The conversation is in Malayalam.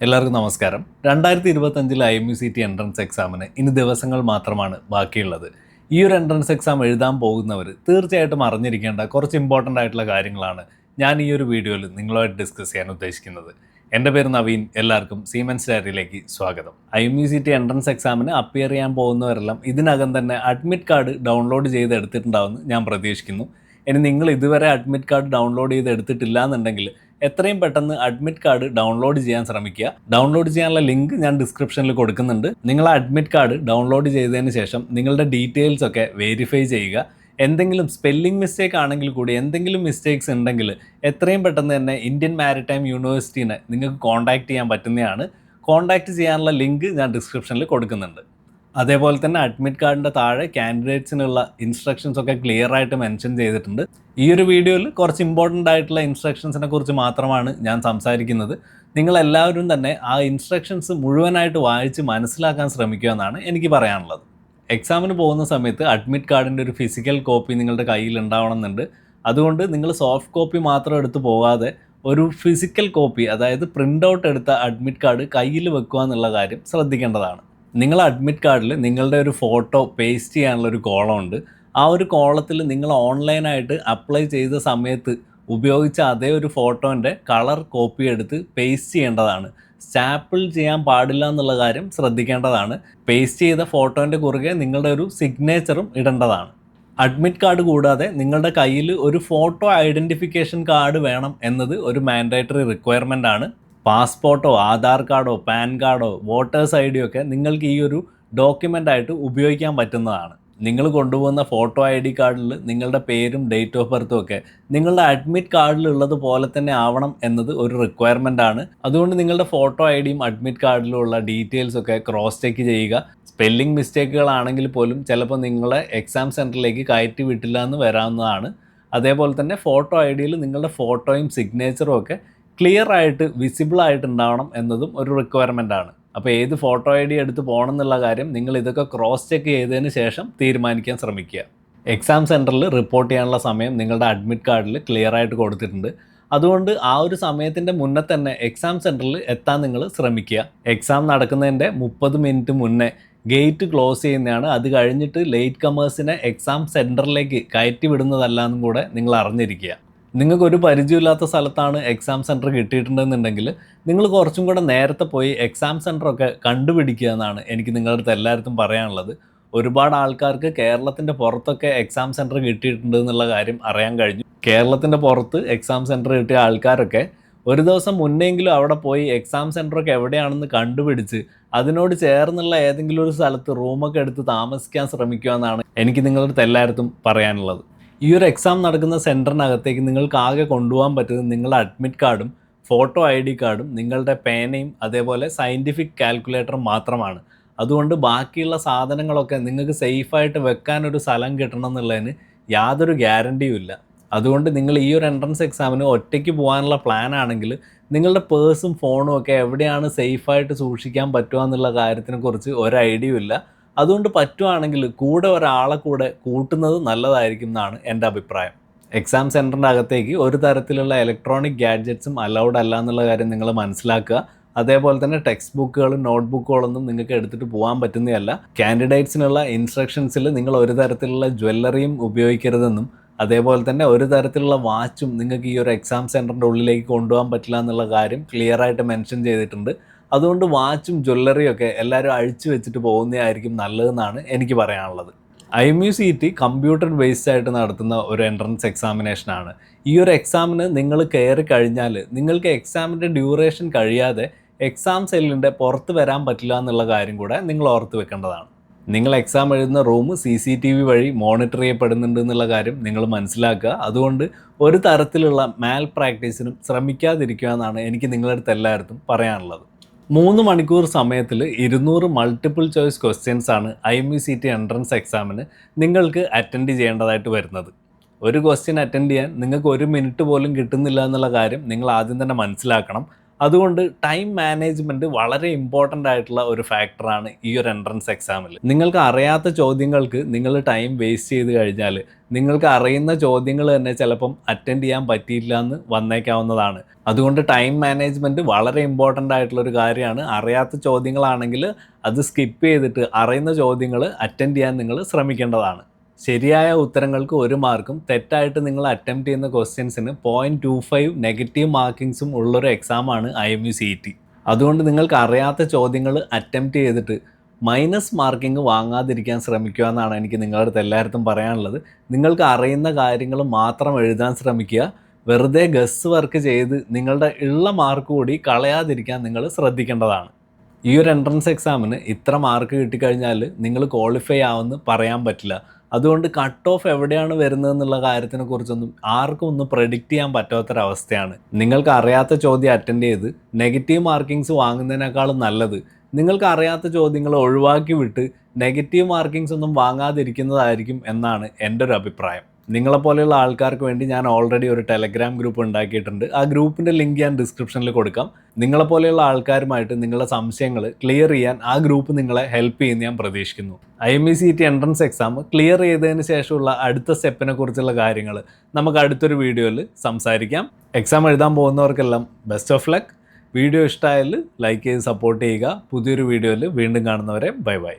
എല്ലാവർക്കും നമസ്കാരം. 2025 IMUCT എൻട്രൻസ് എക്സാമിന് ഇനി ദിവസങ്ങൾ മാത്രമാണ് ബാക്കിയുള്ളത്. ഈ ഒരു എൻട്രൻസ് എക്സാം എഴുതാൻ പോകുന്നവർ തീർച്ചയായിട്ടും അറിഞ്ഞിരിക്കേണ്ട കുറച്ച് ഇമ്പോർട്ടൻ്റ് ആയിട്ടുള്ള കാര്യങ്ങളാണ് ഞാൻ ഈ ഒരു വീഡിയോയിൽ നിങ്ങളുമായിട്ട് ഡിസ്കസ് ചെയ്യാൻ ഉദ്ദേശിക്കുന്നത്. എൻ്റെ പേര് നവീൻ. എല്ലാവർക്കും സീമെൻസ് ഡയറിയിലേക്ക് സ്വാഗതം. IMUCT എൻട്രൻസ് എക്സാമിന് അപ്പിയർ ചെയ്യാൻ പോകുന്നവരെല്ലാം ഇതിനകം തന്നെ അഡ്മിറ്റ് കാർഡ് ഡൗൺലോഡ് ചെയ്ത് എടുത്തിട്ടുണ്ടാവുമെന്ന് ഞാൻ പ്രതീക്ഷിക്കുന്നു. ഇനി നിങ്ങൾ ഇതുവരെ അഡ്മിറ്റ് കാർഡ് ഡൗൺലോഡ് ചെയ്ത് എടുത്തിട്ടില്ല എന്നുണ്ടെങ്കിൽ എത്രയും പെട്ടെന്ന് അഡ്മിറ്റ് കാർഡ് ഡൗൺലോഡ് ചെയ്യാൻ ശ്രമിക്കുക. ഡൗൺലോഡ് ചെയ്യാനുള്ള ലിങ്ക് ഞാൻ ഡിസ്ക്രിപ്ഷനിൽ കൊടുക്കുന്നുണ്ട്. നിങ്ങൾ അഡ്മിറ്റ് കാർഡ് ഡൗൺലോഡ് ചെയ്തതിന് ശേഷം നിങ്ങളുടെ ഡീറ്റെയിൽസ് ഒക്കെ വെരിഫൈ ചെയ്യുക. എന്തെങ്കിലും സ്പെല്ലിംഗ് മിസ്റ്റേക്ക് ആണെങ്കിൽ കൂടി എന്തെങ്കിലും മിസ്റ്റേക്സ് ഉണ്ടെങ്കിൽ എത്രയും പെട്ടെന്ന് തന്നെ ഇന്ത്യൻ മാരിടൈം യൂണിവേഴ്സിറ്റീനെ നിങ്ങൾക്ക് കോൺടാക്റ്റ് ചെയ്യാൻ പറ്റുന്നതാണ്. കോൺടാക്റ്റ് ചെയ്യാനുള്ള ലിങ്ക് ഞാൻ ഡിസ്ക്രിപ്ഷനിൽ കൊടുക്കുന്നുണ്ട്. അതേപോലെ തന്നെ അഡ്മിറ്റ് കാർഡിൻ്റെ താഴെ കാൻഡിഡേറ്റ്സിനുള്ള ഇൻസ്ട്രക്ഷൻസ് ഒക്കെ ക്ലിയർ ആയിട്ട് മെൻഷൻ ചെയ്തിട്ടുണ്ട്. ഈ ഒരു വീഡിയോയിൽ കുറച്ച് ഇമ്പോർട്ടൻ്റ് ആയിട്ടുള്ള ഇൻസ്ട്രക്ഷൻസിനെ കുറിച്ച് മാത്രമാണ് ഞാൻ സംസാരിക്കുന്നത്. നിങ്ങളെല്ലാവരും തന്നെ ആ ഇൻസ്ട്രക്ഷൻസ് മുഴുവനായിട്ട് വായിച്ച് മനസ്സിലാക്കാൻ ശ്രമിക്കുക എന്നാണ് എനിക്ക് പറയാനുള്ളത്. എക്സാമിന് പോകുന്ന സമയത്ത് അഡ്മിറ്റ് കാർഡിൻ്റെ ഒരു ഫിസിക്കൽ കോപ്പി നിങ്ങളുടെ കയ്യിൽ ഉണ്ടാവണമെന്നുണ്ട്. അതുകൊണ്ട് നിങ്ങൾ സോഫ്റ്റ് കോപ്പി മാത്രം എടുത്ത് പോകാതെ ഒരു ഫിസിക്കൽ കോപ്പി, അതായത് പ്രിൻ്റ് ഔട്ട് എടുത്ത അഡ്മിറ്റ് കാർഡ് കയ്യിൽ വെക്കുക എന്നുള്ള കാര്യം ശ്രദ്ധിക്കേണ്ടതാണ്. നിങ്ങൾ അഡ്മിറ്റ് കാർഡിൽ നിങ്ങളുടെ ഒരു ഫോട്ടോ പേസ്റ്റ് ചെയ്യാനുള്ള ഒരു കോളം ഉണ്ട്. ആ ഒരു കോളത്തിൽ നിങ്ങൾ ഓൺലൈനായിട്ട് അപ്ലൈ ചെയ്ത സമയത്ത് ഉപയോഗിച്ച അതേ ഒരു ഫോട്ടോൻ്റെ കളർ കോപ്പി എടുത്ത് പേസ്റ്റ് ചെയ്യേണ്ടതാണ്. സ്റ്റാപ്പിൾ ചെയ്യാൻ പാടില്ല എന്നുള്ള കാര്യം ശ്രദ്ധിക്കേണ്ടതാണ്. പേസ്റ്റ് ചെയ്ത ഫോട്ടോൻ്റെ കുറുകെ നിങ്ങളുടെ ഒരു സിഗ്നേച്ചറും ഇടേണ്ടതാണ്. അഡ്മിറ്റ് കാർഡ് കൂടാതെ നിങ്ങളുടെ കയ്യിൽ ഒരു ഫോട്ടോ ഐഡൻറ്റിഫിക്കേഷൻ കാർഡ് വേണം എന്നത് ഒരു മാൻഡേറ്ററി റിക്വയർമെൻ്റ് ആണ്. പാസ്പോർട്ടോ ആധാർ കാർഡോ പാൻ കാർഡോ വോട്ടേഴ്സ് ID ഒക്കെ നിങ്ങൾക്ക് ഈ ഒരു ഡോക്യുമെൻ്റായിട്ട് ഉപയോഗിക്കാൻ പറ്റുന്നതാണ്. നിങ്ങൾ കൊണ്ടുപോകുന്ന ഫോട്ടോ ID കാർഡിൽ നിങ്ങളുടെ പേരും ഡേറ്റ് ഓഫ് ബർത്തും ഒക്കെ നിങ്ങളുടെ അഡ്മിറ്റ് കാർഡിലുള്ളത് പോലെ തന്നെ ആവണം എന്നത് ഒരു റിക്വയർമെൻ്റ് ആണ്. അതുകൊണ്ട് നിങ്ങളുടെ ഫോട്ടോ IDയും അഡ്മിറ്റ് കാർഡിലുള്ള ഡീറ്റെയിൽസ് ഒക്കെ ക്രോസ് ചെക്ക് ചെയ്യുക. സ്പെല്ലിംഗ് മിസ്റ്റേക്കുകളാണെങ്കിൽ പോലും ചിലപ്പോൾ നിങ്ങളെ എക്സാം സെൻറ്ററിലേക്ക് കയറ്റി വിട്ടില്ല എന്ന് വരാവുന്നതാണ്. അതേപോലെ തന്നെ ഫോട്ടോ IDയിൽ നിങ്ങളുടെ ഫോട്ടോയും സിഗ്നേച്ചറും ഒക്കെ ക്ലിയർ ആയിട്ട് വിസിബിൾ ആയിട്ടുണ്ടാവണം എന്നതും ഒരു റിക്വയർമെൻ്റ് ആണ്. അപ്പോൾ ഏത് ഫോട്ടോ ID എടുത്ത് പോകണം എന്നുള്ള കാര്യം നിങ്ങൾ ഇതൊക്കെ ക്രോസ് ചെക്ക് ചെയ്തതിന് ശേഷം തീരുമാനിക്കാൻ ശ്രമിക്കുക. എക്സാം സെൻറ്ററിൽ റിപ്പോർട്ട് ചെയ്യാനുള്ള സമയം നിങ്ങളുടെ അഡ്മിറ്റ് കാർഡിൽ ക്ലിയർ ആയിട്ട് കൊടുത്തിട്ടുണ്ട്. അതുകൊണ്ട് ആ ഒരു സമയത്തിൻ്റെ മുന്നേ തന്നെ എക്സാം സെൻറ്ററിൽ എത്താൻ നിങ്ങൾ ശ്രമിക്കുക. എക്സാം നടക്കുന്നതിൻ്റെ 30 മിനിറ്റ് മുന്നേ ഗേറ്റ് ക്ലോസ് ചെയ്യുന്നതാണ്. അത് കഴിഞ്ഞിട്ട് ലേറ്റ് കമേഴ്സിനെ എക്സാം സെൻറ്ററിലേക്ക് കയറ്റി വിടുന്നതല്ല എന്നും കൂടെ നിങ്ങൾ അറിഞ്ഞിരിക്കുക. നിങ്ങൾക്കൊരു പരിചയമില്ലാത്ത സ്ഥലത്താണ് എക്സാം സെൻറ്റർ കിട്ടിയിട്ടുണ്ടെന്നുണ്ടെങ്കിൽ നിങ്ങൾ കുറച്ചും കൂടെ നേരത്തെ പോയി എക്സാം സെൻറ്ററൊക്കെ കണ്ടുപിടിക്കുക എന്നാണ് എനിക്ക് നിങ്ങളുടെ അടുത്ത് എല്ലായിടത്തും പറയാനുള്ളത്. ഒരുപാട് ആൾക്കാർക്ക് കേരളത്തിൻ്റെ പുറത്തൊക്കെ എക്സാം സെൻറ്റർ കിട്ടിയിട്ടുണ്ട് എന്നുള്ള കാര്യം അറിയാൻ കഴിഞ്ഞു. കേരളത്തിൻ്റെ പുറത്ത് എക്സാം സെൻറ്റർ കിട്ടിയ ആൾക്കാരൊക്കെ ഒരു ദിവസം മുന്നെങ്കിലും അവിടെ പോയി എക്സാം സെൻറ്ററൊക്കെ എവിടെയാണെന്ന് കണ്ടുപിടിച്ച് അതിനോട് ചേർന്നുള്ള ഏതെങ്കിലും ഒരു സ്ഥലത്ത് റൂമൊക്കെ എടുത്ത് താമസിക്കാൻ ശ്രമിക്കുക എന്നാണ് എനിക്ക് നിങ്ങളുടെ അടുത്ത് എല്ലായിടത്തും പറയാനുള്ളത്. ഈ ഒരു എക്സാം നടക്കുന്ന സെൻറ്ററിനകത്തേക്ക് നിങ്ങൾക്ക് ആകെ കൊണ്ടുപോകാൻ പറ്റുന്നത് നിങ്ങളുടെ അഡ്മിറ്റ് കാർഡും ഫോട്ടോ ID കാർഡും നിങ്ങളുടെ പേനയും അതേപോലെ സയൻറ്റിഫിക് കാൽക്കുലേറ്ററും മാത്രമാണ്. അതുകൊണ്ട് ബാക്കിയുള്ള സാധനങ്ങളൊക്കെ നിങ്ങൾക്ക് സേഫായിട്ട് വെക്കാനൊരു സ്ഥലം കിട്ടണം എന്നുള്ളതിന് യാതൊരു ഗ്യാരണ്ടിയും ഇല്ല. അതുകൊണ്ട് നിങ്ങൾ ഈ ഒരു എൻട്രൻസ് എക്സാമിന് ഒറ്റയ്ക്ക് പോകാനുള്ള പ്ലാൻ ആണെങ്കിൽ നിങ്ങളുടെ പേഴ്സും ഫോണും ഒക്കെ എവിടെയാണ് സേഫായിട്ട് സൂക്ഷിക്കാൻ പറ്റുക എന്നുള്ള കാര്യത്തിനെക്കുറിച്ച് ഒരു ഐഡിയയും ഇല്ല. അതുകൊണ്ട് പറ്റുവാണെങ്കിൽ കൂടെ ഒരാളെ കൂടെ കൂട്ടുന്നത് നല്ലതായിരിക്കും എന്നാണ് എൻ്റെ അഭിപ്രായം. എക്സാം സെൻറ്ററിൻ്റെ അകത്തേക്ക് ഒരു തരത്തിലുള്ള ഇലക്ട്രോണിക് ഗാഡ്ജറ്റ്സും അലൗഡ് അല്ല എന്നുള്ള കാര്യം നിങ്ങൾ മനസ്സിലാക്കുക. അതേപോലെ തന്നെ ടെക്സ്റ്റ് ബുക്കുകളും നോട്ട് ബുക്കുകളൊന്നും നിങ്ങൾക്ക് എടുത്തിട്ട് പോകാൻ പറ്റുന്നതല്ല. കാൻഡിഡേറ്റ്സിനുള്ള ഇൻസ്ട്രക്ഷൻസിൽ നിങ്ങൾ ഒരു തരത്തിലുള്ള ജ്വല്ലറിയും ഉപയോഗിക്കരുതെന്നും അതേപോലെ തന്നെ ഒരു തരത്തിലുള്ള വാച്ചും നിങ്ങൾക്ക് ഈ ഒരു എക്സാം സെൻറ്ററിൻ്റെ ഉള്ളിലേക്ക് കൊണ്ടുപോകാൻ പറ്റില്ല എന്നുള്ള കാര്യം ക്ലിയർ ആയിട്ട് മെൻഷൻ ചെയ്തിട്ടുണ്ട്. അതുകൊണ്ട് വാച്ചും ജ്വല്ലറിയും ഒക്കെ എല്ലാവരും അഴിച്ചു വെച്ചിട്ട് പോകുന്നതായിരിക്കും നല്ലതെന്നാണ് എനിക്ക് പറയാനുള്ളത്. IMUCT കമ്പ്യൂട്ടർ ബേസ്ഡ് ആയിട്ട് നടത്തുന്ന ഒരു എൻട്രൻസ് എക്സാമിനേഷനാണ്. ഈ ഒരു എക്സാമിന് നിങ്ങൾ കയറി കഴിഞ്ഞാൽ നിങ്ങൾക്ക് എക്സാമിൻ്റെ ഡ്യൂറേഷൻ കഴിയാതെ എക്സാം സെല്ലിൻ്റെ പുറത്ത് വരാൻ പറ്റില്ല എന്നുള്ള കാര്യം കൂടെ നിങ്ങൾ ഓർത്ത് വെക്കേണ്ടതാണ്. നിങ്ങൾ എക്സാം എഴുതുന്ന റൂം CCTV വഴി മോണിറ്റർ ചെയ്യപ്പെടുന്നുണ്ട് എന്നുള്ള കാര്യം നിങ്ങൾ മനസ്സിലാക്കുക. അതുകൊണ്ട് ഒരു തരത്തിലുള്ള മാൽ പ്രാക്ടീസിനും ശ്രമിക്കാതിരിക്കുക എന്നാണ് എനിക്ക് നിങ്ങളുടെ അടുത്ത് എല്ലായിടത്തും പറയാനുള്ളത്. 3 മണിക്കൂർ സമയത്തിൽ 200 മൾട്ടിപ്പിൾ ചോയ്സ് ക്വസ്റ്റ്യൻസ് ആണ് IMUCT എൻട്രൻസ് എക്സാമിന് നിങ്ങൾക്ക് അറ്റൻഡ് ചെയ്യേണ്ടതായിട്ട് വരുന്നത്. ഒരു ക്വസ്റ്റ്യൻ അറ്റൻഡ് ചെയ്യാൻ നിങ്ങൾക്ക് 1 മിനിറ്റ് പോലും കിട്ടുന്നില്ല എന്നുള്ള കാര്യം നിങ്ങൾ ആദ്യം തന്നെ മനസ്സിലാക്കണം. അതുകൊണ്ട് ടൈം മാനേജ്മെൻറ്റ് വളരെ ഇമ്പോർട്ടൻ്റ് ആയിട്ടുള്ള ഒരു ഫാക്ടറാണ് ഈ ഒരു എൻട്രൻസ് എക്സാമിൽ. നിങ്ങൾക്ക് അറിയാത്ത ചോദ്യങ്ങൾക്ക് നിങ്ങൾ ടൈം വേസ്റ്റ് ചെയ്ത് കഴിഞ്ഞാൽ നിങ്ങൾക്ക് അറിയുന്ന ചോദ്യങ്ങൾ തന്നെ ചിലപ്പം അറ്റൻഡ് ചെയ്യാൻ പറ്റിയില്ല എന്ന് വന്നേക്കാവുന്നതാണ്. അതുകൊണ്ട് ടൈം മാനേജ്മെൻറ്റ് വളരെ ഇമ്പോർട്ടൻ്റ് ആയിട്ടുള്ളൊരു കാര്യമാണ്. അറിയാത്ത ചോദ്യങ്ങളാണെങ്കിൽ അത് സ്കിപ്പ് ചെയ്തിട്ട് അറിയുന്ന ചോദ്യങ്ങൾ അറ്റൻഡ് ചെയ്യാൻ നിങ്ങൾ ശ്രമിക്കേണ്ടതാണ്. ശരിയായ ഉത്തരങ്ങൾക്ക് 1 മാർക്കും തെറ്റായിട്ട് നിങ്ങൾ അറ്റംപ്റ്റ് ചെയ്യുന്ന ക്വസ്റ്റ്യൻസിന് 0.25 നെഗറ്റീവ് മാർക്കിങ്സും ഉള്ളൊരു എക്സാമാണ് IMU-CET. അതുകൊണ്ട് നിങ്ങൾക്ക് അറിയാത്ത ചോദ്യങ്ങൾ അറ്റംപ്റ്റ് ചെയ്തിട്ട് മൈനസ് മാർക്കിംഗ് വാങ്ങാതിരിക്കാൻ ശ്രമിക്കുക എന്നാണ് എനിക്ക് നിങ്ങളുടെ അടുത്ത് എല്ലായിടത്തും പറയാനുള്ളത്. നിങ്ങൾക്ക് അറിയുന്ന കാര്യങ്ങൾ മാത്രം എഴുതാൻ ശ്രമിക്കുക. വെറുതെ ഗസ് വർക്ക് ചെയ്ത് നിങ്ങളുടെ ഉള്ള മാർക്ക് കൂടി കളയാതിരിക്കാൻ നിങ്ങൾ ശ്രദ്ധിക്കേണ്ടതാണ്. ഈ ഒരു എൻട്രൻസ് എക്സാമിന് ഇത്ര മാർക്ക് കിട്ടിക്കഴിഞ്ഞാൽ നിങ്ങൾ ക്വാളിഫൈ ആവുമെന്ന് പറയാൻ പറ്റില്ല. അതുകൊണ്ട് കട്ട് ഓഫ് എവിടെയാണ് വരുന്നതെന്നുള്ള കാര്യത്തിനെ കുറിച്ചൊന്നും ആർക്കും ഒന്നും പ്രെഡിക്റ്റ് ചെയ്യാൻ പറ്റാത്തൊരവസ്ഥയാണ്. നിങ്ങൾക്ക് അറിയാത്ത ചോദ്യം അറ്റൻഡ് ചെയ്ത് നെഗറ്റീവ് മാർക്കിങ്സ് വാങ്ങുന്നതിനേക്കാളും നല്ലത് നിങ്ങൾക്ക് അറിയാത്ത ചോദ്യങ്ങൾ ഒഴിവാക്കി വിട്ട് നെഗറ്റീവ് മാർക്കിങ്സ് ഒന്നും വാങ്ങാതിരിക്കുന്നതായിരിക്കും എന്നാണ് എൻ്റെ ഒരു അഭിപ്രായം. നിങ്ങളെപ്പോലെയുള്ള ആൾക്കാർക്ക് വേണ്ടി ഞാൻ ഓൾറെഡി ഒരു ടെലഗ്രാം ഗ്രൂപ്പ് ഉണ്ടാക്കിയിട്ടുണ്ട്. ആ ഗ്രൂപ്പിൻ്റെ ലിങ്ക് ഞാൻ ഡിസ്ക്രിപ്ഷനിൽ കൊടുക്കാം. നിങ്ങളെപ്പോലെയുള്ള ആൾക്കാരുമായിട്ട് നിങ്ങളുടെ സംശയങ്ങൾ ക്ലിയർ ചെയ്യാൻ ആ ഗ്രൂപ്പ് നിങ്ങളെ ഹെൽപ്പ് ചെയ്യുമെന്ന് ഞാൻ പ്രതീക്ഷിക്കുന്നു. IMU-CET എൻട്രൻസ് എക്സാം ക്ലിയർ ചെയ്തതിന് ശേഷമുള്ള അടുത്ത സ്റ്റെപ്പിനെ കുറിച്ചുള്ള കാര്യങ്ങൾ നമുക്ക് അടുത്തൊരു വീഡിയോയിൽ സംസാരിക്കാം. എക്സാം എഴുതാൻ പോകുന്നവർക്കെല്ലാം ബെസ്റ്റ് ഓഫ് ലക്ക്. വീഡിയോ ഇഷ്ടമായാൽ ലൈക്ക് ചെയ്ത് സപ്പോർട്ട് ചെയ്യുക. പുതിയൊരു വീഡിയോയിൽ വീണ്ടും കാണുന്നവരെ ബൈ ബൈ.